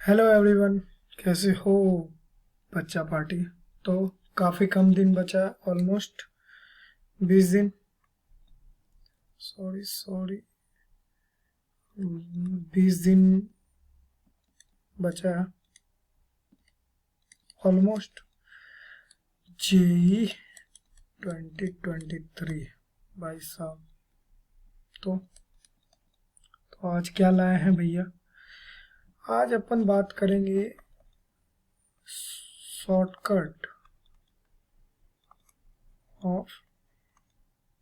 Hello everyone, कैसे हो बच्चा पार्टी। तो काफ़ी कम दिन बचा है, ऑलमोस्ट 20 दिन। सॉरी सॉरी, 20 दिन बचा है ऑलमोस्ट। जेई 2023 भाई साहब। तो आज क्या लाए हैं भैया? आज अपन बात करेंगे shortcut of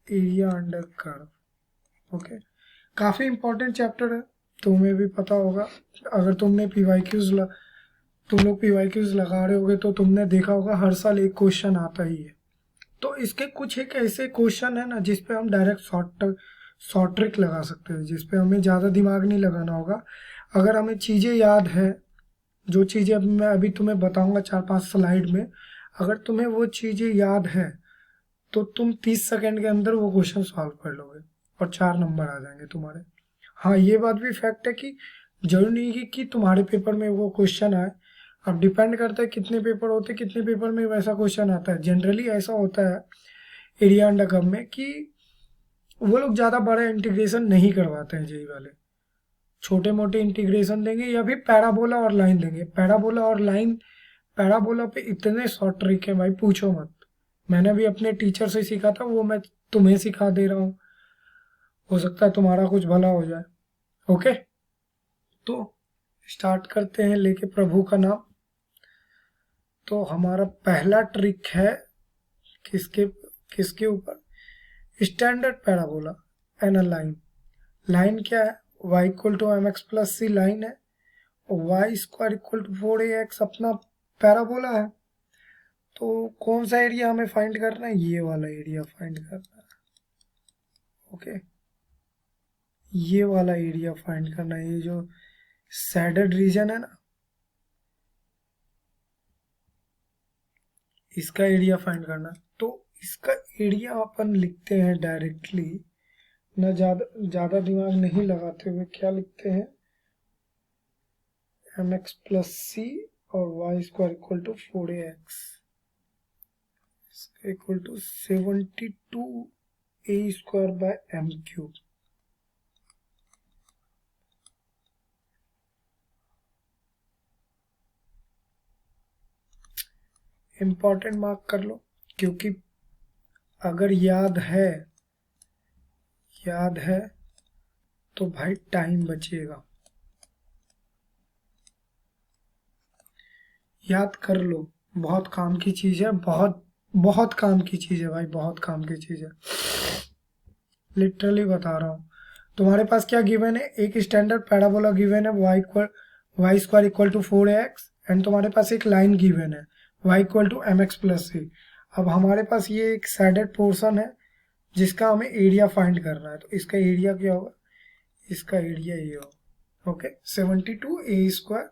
area under curve. Okay, काफ़ी इंपॉर्टेंट चैप्टर है, तुम्हें भी पता होगा। अगर तुमने तुम लोग पीवाईक्यूज लगा रहे होगे तो तुमने देखा होगा हर साल एक क्वेश्चन आता ही है। तो इसके कुछ एक ऐसे क्वेश्चन है ना जिसपे हम डायरेक्ट शॉर्ट ट्रिक लगा सकते हैं, जिसपे हमें ज़्यादा दिमाग नहीं लगाना होगा। अगर हमें चीज़ें याद है, जो चीज़ें मैं अभी तुम्हें बताऊंगा 4-5 स्लाइड में, अगर तुम्हें वो चीज़ें याद है तो तुम 30 सेकंड के अंदर वो क्वेश्चन सॉल्व कर लोगे और 4 नंबर आ जाएंगे तुम्हारे। हाँ, ये बात भी फैक्ट है कि जरूरी नहीं कि तुम्हारे पेपर में वो क्वेश्चन आए। अब डिपेंड करता है कितने पेपर होते हैं, कितने पेपर में वैसा क्वेश्चन आता है। जनरली ऐसा होता है एरिया अंडर कर्व में कि वो लोग ज़्यादा बड़ा इंटीग्रेशन नहीं करवाते हैं जेई वाले। छोटे मोटे इंटीग्रेशन देंगे या फिर पैराबोला और लाइन देंगे। पैराबोला पे इतने शॉर्ट ट्रिक है भाई, पूछो मत। मैंने भी अपने टीचर से सीखा था, वो मैं तुम्हें सिखा दे रहा हूँ। हो सकता है तुम्हारा कुछ भला हो जाए। ओके, तो स्टार्ट करते हैं लेके प्रभु का नाम। तो हमारा पहला ट्रिक है किसके किसके ऊपर? Standard parabola and a line. Line क्या है? y equal to M X plus C line है, और Y square equal to 4ax अपना पैराबोला है। तो कौन सा एरिया हमें फाइंड करना है? ये वाला एरिया फाइंड करना है। ओके, ये वाला एरिया फाइंड करना है। ये जो सैडड रीजन है ना, इसका एरिया फाइंड करना है। तो इसका एरिया अपन लिखते हैं डायरेक्टली, ना ज़्यादा दिमाग नहीं लगाते हुए। क्या लिखते हैं? एम एक्स प्लस सी और Y square equal to 4ax equal to 72a² by m³ important mark कर लो, क्योंकि अगर याद है तो भाई टाइम बचेगा। याद कर लो, बहुत काम की चीज़ है। बहुत बहुत काम की चीज़ है भाई, बहुत काम की चीज़ है। लिटरली बता रहा हूँ। तुम्हारे पास क्या गिवन है? एक स्टैंडर्ड पैराबोला गिवन है, Y square equal to 4ax, and तुम्हारे पास एक लाइन गिवन है y equal to M X plus C. अब हमारे पास ये एक सैडेड पोर्शन है जिसका हमें एरिया फाइंड करना है। तो इसका एरिया क्या होगा? इसका एरिया ये होगा। Okay, 72a²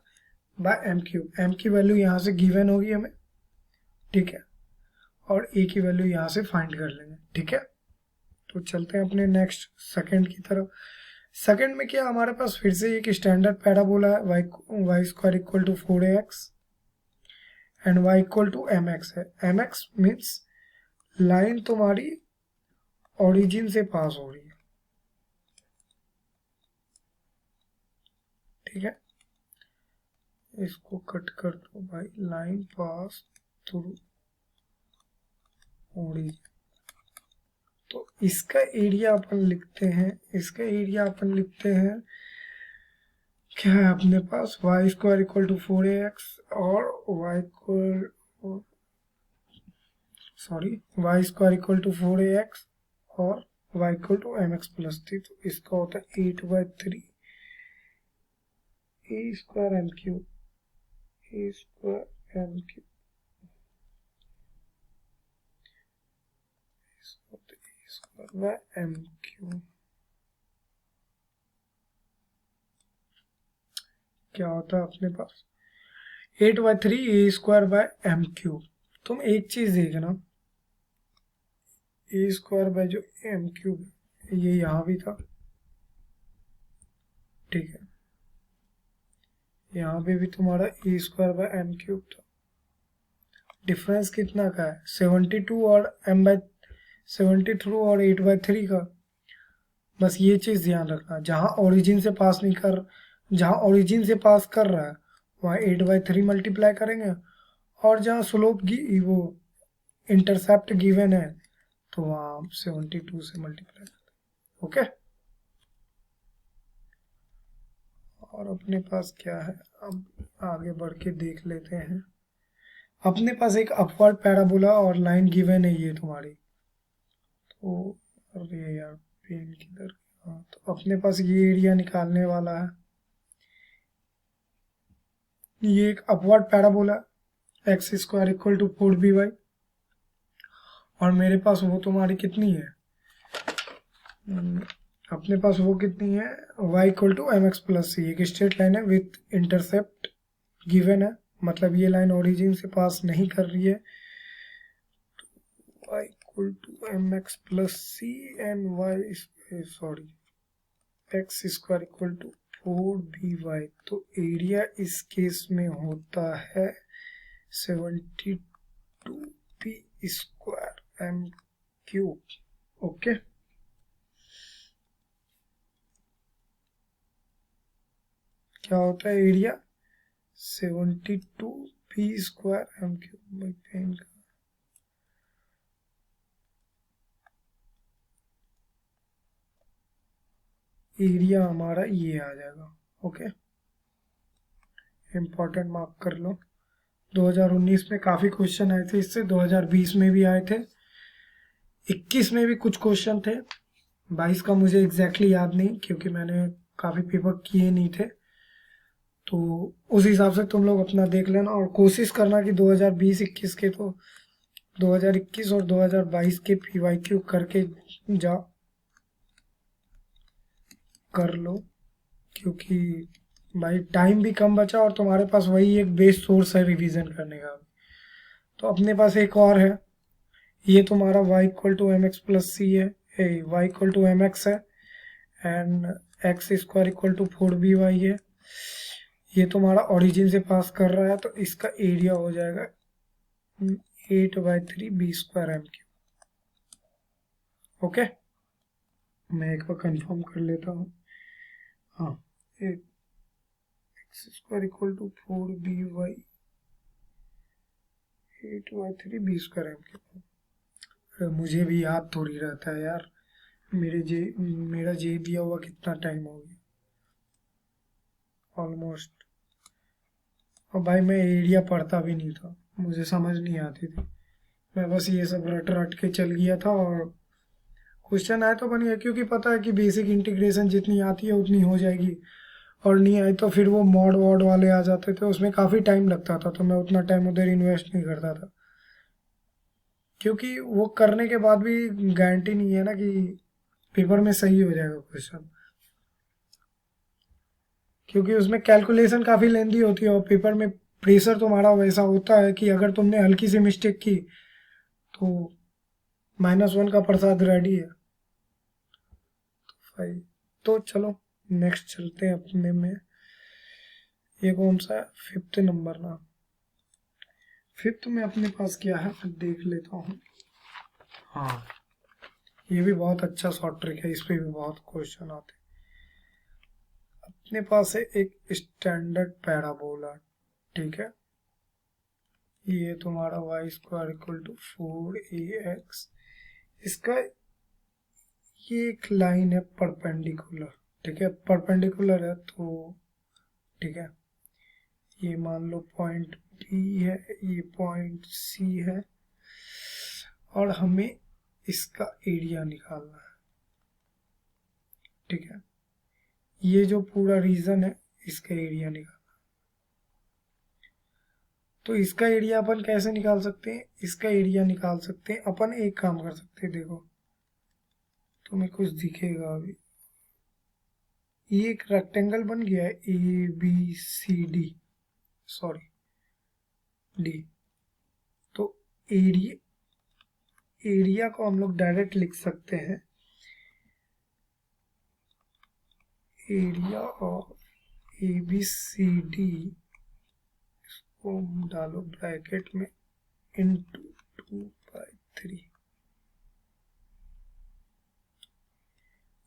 by m³। m की वैल्यू यहाँ से गिवन होगी हमें, ठीक है, और a की वैल्यू यहाँ से फाइंड कर लेंगे, ठीक है। तो चलते हैं अपने नेक्स्ट सेकंड की तरफ। सेकंड में क्या हमारे पास फिर से एक स्टैंडर्ड पैराबोला है, Y square equal to 4ax and y equal to M X है। एम एक्स मीन्स लाइन तुम्हारी ओरिजिन से पास हो रही है, ठीक है। इसको कट कर दो भाई, लाइन पास थ्रू ओरिजिन। तो इसका एरिया अपन लिखते हैं क्या है अपने पास? Y square equal to 4ax और Y square equal to 4ax और y equal to M X plus C. तो इसका होता है 8/3 a² m³ m³। क्या होता है अपने पास? 8/3 a² बाय m³। तुम एक चीज देखना, a² बाय जो m³ ये यहाँ भी था, ठीक है, यहाँ पे भी तुम्हारा ए स्क्वायर बाय एम क्यूब था। डिफरेंस कितना का है? 72 और m बाय 73 और 8/3 का। बस ये चीज़ ध्यान रखना, जहाँ ओरिजिन से पास नहीं कर, जहाँ ओरिजिन से पास कर रहा है वहाँ 8/3 मल्टीप्लाई करेंगे, और जहाँ स्लोप वो इंटरसेप्ट गिवन है तो वहाँ 72 से मल्टीप्लाई करते। ओके, और अपने पास क्या है, अब आगे बढ़ के देख लेते हैं। अपने पास एक अपवर्ड पैराबोला और लाइन गिवन है ये तुम्हारी, तो अरे यार पेन किधर, हाँ तो अपने पास ये एरिया निकालने वाला है। ये एक upward parabola X square equal to 4by, और मेरे पास वो तुम्हारी कितनी है, अपने पास वो कितनी है, y equal to M X plus C. एक स्ट्रेट लाइन है विथ इंटरसेप्ट गिवन है, मतलब ये लाइन ओरिजिन से पास नहीं कर रही है। y equal to M X plus C and X square equal to 4by। तो एरिया इस केस में होता है 72p square M cube. Okay, क्या होता है area 72p square M cube by पेन का। एरिया हमारा ये आ जाएगा। ओके, इम्पोर्टेंट मार्क कर लो। 2019 में काफ़ी क्वेश्चन आए थे इससे, 2020 में भी आए थे, 21 में भी कुछ क्वेश्चन थे, 22 का मुझे एग्जैक्टली याद नहीं क्योंकि मैंने काफ़ी पेपर किए नहीं थे। तो उस हिसाब से तुम लोग अपना देख लेना और कोशिश करना कि 2020-21 के, तो 2021 और 2022 के PYQ करके जाओ, कर लो, क्योंकि भाई टाइम भी कम बचा और तुम्हारे पास वही एक बेस सोर्स है रिवीजन करने का। तो अपने पास एक और है, ये तुम्हारा y equal to M X plus C है, y equal to M X है, and X square equal to 4by है। ये तुम्हारा ओरिजिन से पास कर रहा है, तो इसका एरिया हो जाएगा 8/3 b square M cube. Okay, मैं एक बार कंफर्म कर लेता हूँ। हाँ, X square equal to 4by 8/3 b square M cube. मुझे भी याद थोड़ी रहता है यार, मेरा जे दिया हुआ कितना टाइम हो गया, ऑलमोस्ट। और भाई मैं एरिया पढ़ता भी नहीं था, मुझे समझ नहीं आती थी, मैं बस ये सब रट रट के चल गया था, और क्वेश्चन आए तो बन गया, क्योंकि पता है कि बेसिक इंटीग्रेशन जितनी आती है उतनी हो जाएगी, और नहीं आई तो फिर वो मॉड वॉड वाले आ जाते थे, उसमें काफ़ी टाइम लगता था, तो मैं उतना टाइम उधर इन्वेस्ट नहीं करता था, क्योंकि वो करने के बाद भी गारंटी नहीं है ना कि पेपर में सही हो जाएगा क्वेश्चन, क्योंकि उसमें कैलकुलेशन काफ़ी लेंदी होती है, और पेपर में प्रेशर तुम्हारा वैसा होता है कि अगर तुमने हल्की सी मिस्टेक की तो -1 का प्रसाद रेडी है। भाई तो चलो नेक्स्ट चलते हैं अपने में। ये कौन सा है, 5th नंबर ना, 5th में अपने पास क्या है देख लेता हूँ। हाँ, ये भी बहुत अच्छा शॉर्ट ट्रिक है, इस पे भी बहुत क्वेश्चन आते हैं। अपने पास है एक स्टैंडर्ड पैराबोला, ठीक है, ये तुम्हारा y square equal to 4ax, इसका ये एक लाइन है परपेंडिकुलर, ठीक है, परपेंडिकुलर है तो ठीक है, ये मान लो पॉइंट B है, ये पॉइंट C है, और हमें इसका एरिया निकालना है, ठीक है, ये जो पूरा रीजन है इसका एरिया निकालना। तो इसका एरिया अपन कैसे निकाल सकते हैं, इसका एरिया निकाल सकते हैं अपन, एक काम कर सकते हैं, देखो तुम्हें कुछ दिखेगा अभी, ये एक रेक्टेंगल बन गया है ABCD, सॉरी D। तो एरिया को हम लोग डायरेक्ट लिख सकते हैं, एरिया ऑफ ABCD इसको डालो ब्रैकेट में इंटू 2/3।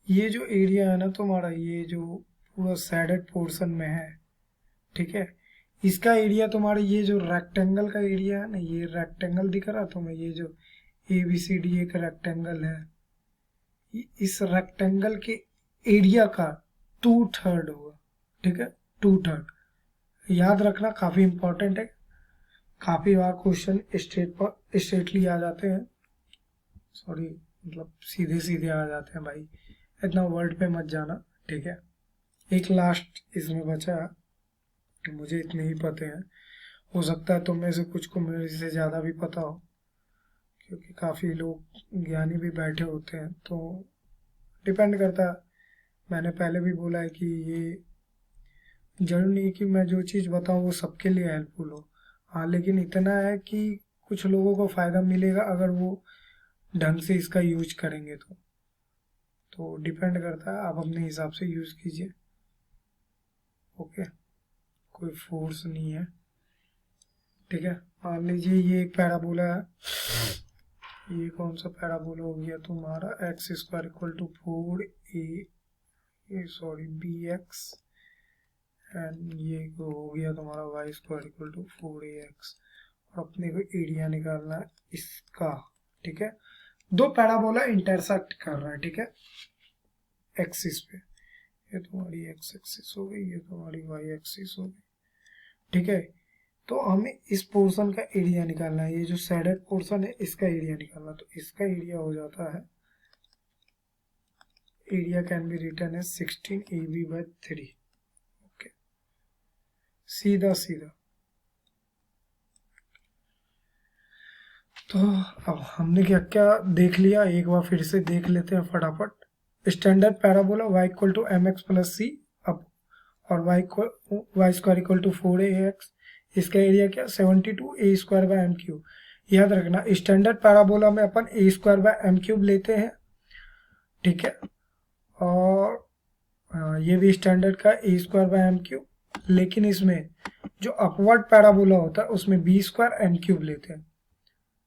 ये जो एरिया है ना तुम्हारा, ये जो पूरा सैडेड पोर्शन में है, ठीक है, इसका एरिया तुम्हारा, ये जो रेक्टेंगल का एरिया है ना, ये रेक्टेंगल दिख रहा तुम्हें, ये जो ABCD एक रेक्टेंगल है, इस रेक्टेंगल के एरिया का 2/3 होगा, ठीक है, 2/3। याद रखना, काफी इंपॉर्टेंट है, काफी बार क्वेश्चन स्ट्रेटली आ जाते हैं, सॉरी मतलब सीधे सीधे आ जाते हैं भाई, इतना वर्ड पे मत जाना, ठीक है। एक लास्ट इसमें बचा है, मुझे इतने ही पते हैं, हो सकता है तुम में से कुछ को मेरे से ज़्यादा भी पता हो, क्योंकि काफ़ी लोग ज्ञानी भी बैठे होते हैं, तो डिपेंड करता है। मैंने पहले भी बोला है कि ये जरूर नहीं कि मैं जो चीज़ बताऊँ वो सबके लिए हेल्पफुल हो, हाँ, लेकिन इतना है कि कुछ लोगों को फ़ायदा मिलेगा अगर वो ढंग से इसका यूज करेंगे तो डिपेंड करता है, आप अपने हिसाब से यूज़ कीजिए, ओके, कोई फोर्स नहीं है, ठीक है। मान लीजिए ये एक पैराबोला है, ये कौन सा पैराबोला हो गया तुम्हारा, x² = 4a sorry bx, and ये हो गया तुम्हारा y² = 4ax, और अपने को एरिया निकालना है इसका, ठीक है। दो पैराबोला इंटरसेक्ट कर रहा है, ठीक है, एक्सिस पे, ये तुम्हारी x एक्सिस हो गई, ये तुम्हारी y एक्सिस हो गई, ठीक है। तो हमें इस पोर्शन का एरिया निकालना है, ये जो सैडेड पोर्शन है इसका एरिया निकालना, तो इसका एरिया हो जाता है, area can be written as 16ab/3, okay, सीधा सीधा। तो अब हमने क्या क्या देख लिया, एक बार फिर से देख लेते हैं फटाफट। Standard parabola y = mx + c अब, और y² = 4ax, इसका एरिया क्या, 72a²/m³। याद रखना, स्टैंडर्ड पैराबोला में अपन a²/m³ लेते हैं, ठीक है, और ये भी स्टैंडर्ड का a²/m³, लेकिन इसमें जो अपवर्ड पैराबोला होता है उसमें b²m³ लेते हैं,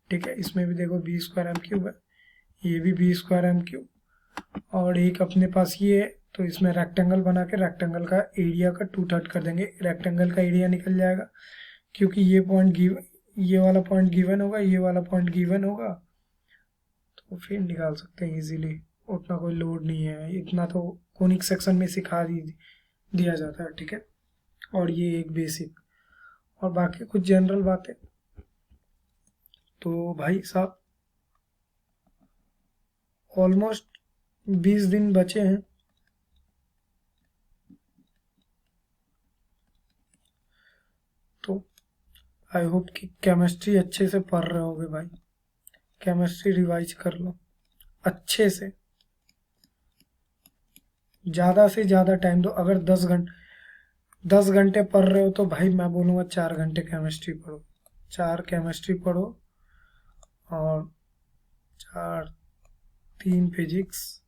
ठीक है। इसमें भी देखो b²m³ है, ये भी b²m³, और एक अपने पास ये है, तो इसमें रेक्टेंगल बना के रेक्टेंगल का एरिया का 2/3 कर देंगे, रेक्टेंगल का एरिया निकल जाएगा, क्योंकि ये पॉइंट ये वाला पॉइंट गिवन होगा, ये वाला पॉइंट गिवन होगा, तो फिर निकाल सकते हैं इजीली, उतना कोई लोड नहीं है, इतना तो कोनिक सेक्शन में सिखा दिया जाता है, ठीक है। और ये एक बेसिक, और बाकी कुछ जनरल बातें। तो भाई साहब ऑलमोस्ट 20 दिन बचे हैं, तो आई होप कि केमिस्ट्री अच्छे से पढ़ रहे होगे भाई, केमिस्ट्री रिवाइज कर लो अच्छे से, ज़्यादा से ज़्यादा टाइम दो। अगर 10 घंटे पढ़ रहे हो तो भाई मैं बोलूँगा 4 घंटे केमिस्ट्री पढ़ो, 4 केमिस्ट्री पढ़ो, और 3 फिजिक्स,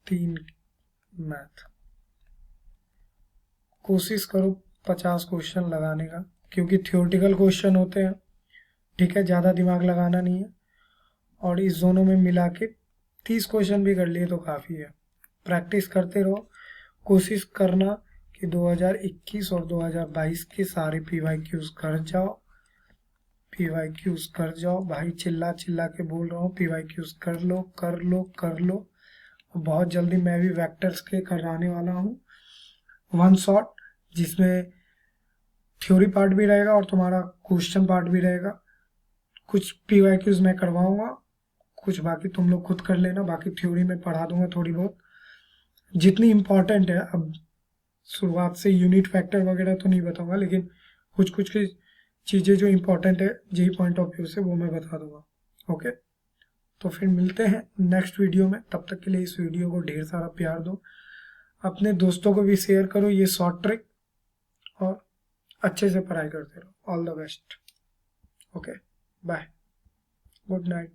3 मैथ। कोशिश करो 50 क्वेश्चन लगाने का, क्योंकि थ्योरेटिकल क्वेश्चन होते हैं, ठीक है, ज़्यादा दिमाग लगाना नहीं है, और इस दोनों में मिला के 30 क्वेश्चन भी कर लिए तो काफ़ी है। प्रैक्टिस करते रहो, कोशिश करना कि 2021 और 2022 के सारे PYQs कर जाओ, PYQs कर जाओ भाई, चिल्ला चिल्ला के बोल रहा हूँ, PYQs कर लो कर लो कर लो। बहुत जल्दी मैं भी वेक्टर्स के कराने वाला हूँ 1 शॉट, जिसमें थ्योरी पार्ट भी रहेगा और तुम्हारा क्वेश्चन पार्ट भी रहेगा। कुछ PYQs मैं करवाऊंगा, कुछ बाकी तुम लोग खुद कर लेना, बाकी थ्योरी में पढ़ा दूंगा थोड़ी बहुत, जितनी इम्पोर्टेंट है। अब शुरुआत से यूनिट फैक्टर वगैरह तो नहीं बताऊंगा, लेकिन कुछ कुछ की चीज़ें जो इम्पोर्टेंट है जेई पॉइंट ऑफ व्यू से, वो मैं बता दूंगा, ओके। तो फिर मिलते हैं नेक्स्ट वीडियो में, तब तक के लिए इस वीडियो को ढेर सारा प्यार दो, अपने दोस्तों को भी शेयर करो ये शॉर्ट ट्रिक, और अच्छे से पढ़ाई करते रहो। All the best, okay, bye, good night.